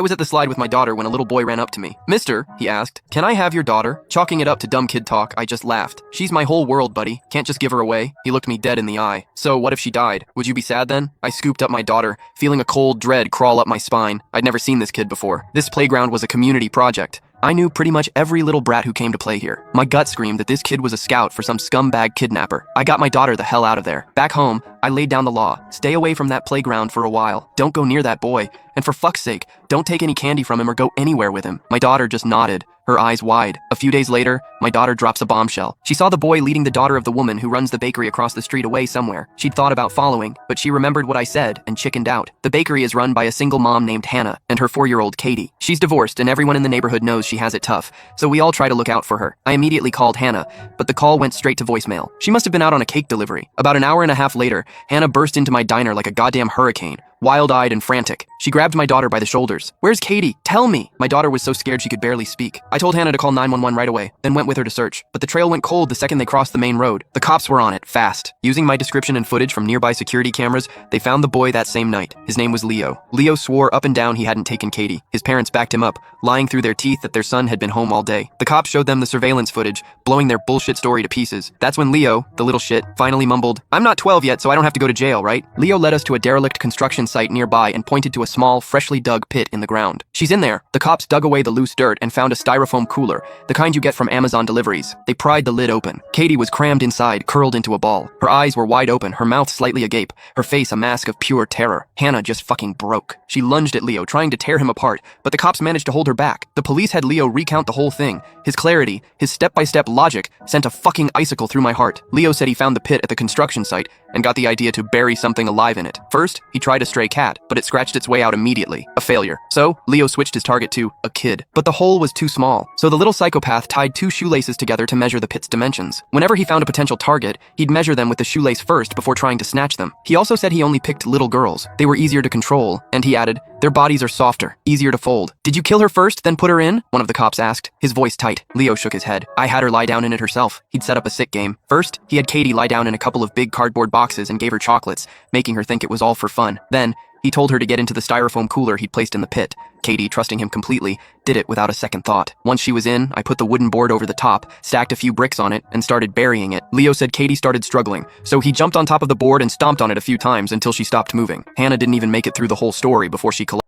I was at the slide with my daughter when a little boy ran up to me. "Mister," he asked, "can I have your daughter?" Chalking it up to dumb kid talk, I just laughed. "She's my whole world, buddy. Can't just give her away." He looked me dead in the eye. "So what if she died? Would you be sad then?" I scooped up my daughter, feeling a cold dread crawl up my spine. I'd never seen this kid before. This playground was a community project. I knew pretty much every little brat who came to play here. My gut screamed that this kid was a scout for some scumbag kidnapper. I got my daughter the hell out of there. Back home, I laid down the law. Stay away from that playground for a while. Don't go near that boy. And for fuck's sake, don't take any candy from him or go anywhere with him. My daughter just nodded, her eyes wide. A few days later, my daughter drops a bombshell. She saw the boy leading the daughter of the woman who runs the bakery across the street away somewhere. She'd thought about following, but she remembered what I said and chickened out. The bakery is run by a single mom named Hannah and her 4-year-old Katie. She's divorced and everyone in the neighborhood knows she has it tough, so we all try to look out for her. I immediately called Hannah, but the call went straight to voicemail. She must have been out on a cake delivery. About an hour and a half later, Hannah burst into my diner like a goddamn hurricane, wild-eyed and frantic. She grabbed my daughter by the shoulders. "Where's Katie? Tell me!" My daughter was so scared she could barely speak. I told Hannah to call 911 right away, then went with her to search. But the trail went cold the second they crossed the main road. The cops were on it, fast. Using my description and footage from nearby security cameras, they found the boy that same night. His name was Leo. Leo swore up and down he hadn't taken Katie. His parents backed him up, lying through their teeth that their son had been home all day. The cops showed them the surveillance footage, blowing their bullshit story to pieces. That's when Leo, the little shit, finally mumbled, "I'm not 12 yet, so I don't have to go to jail, right?" Leo led us to a derelict construction site nearby and pointed to a small, freshly dug pit in the ground. "She's in there." The cops dug away the loose dirt and found a styrofoam cooler, the kind you get from Amazon deliveries. They pried the lid open. Katie was crammed inside, curled into a ball. Her eyes were wide open, her mouth slightly agape, her face a mask of pure terror. Hannah just fucking broke. She lunged at Leo, trying to tear him apart, but the cops managed to hold her back. The police had Leo recount the whole thing. His clarity, his step-by-step logic, sent a fucking icicle through my heart. Leo said he found the pit at the construction site and got the idea to bury something alive in it. First, he tried a stray cat, but it scratched its way out immediately. A failure. So, Leo switched his target to a kid. But the hole was too small, so the little psychopath tied 2 shoelaces together to measure the pit's dimensions. Whenever he found a potential target, he'd measure them with the shoelace first before trying to snatch them. He also said he only picked little girls. They were easier to control, and he added, "Their bodies are softer, easier to fold." "Did you kill her first, then put her in?" one of the cops asked, his voice tight. Leo shook his head. "I had her lie down in it herself." He'd set up a sick game. First, he had Katie lie down in a couple of big cardboard boxes and gave her chocolates, making her think it was all for fun. Then, he told her to get into the styrofoam cooler he'd placed in the pit. Katie, trusting him completely, did it without a second thought. Once she was in, I put the wooden board over the top, stacked a few bricks on it, and started burying it. Leo said Katie started struggling, so he jumped on top of the board and stomped on it a few times until she stopped moving. Hannah didn't even make it through the whole story before she collapsed.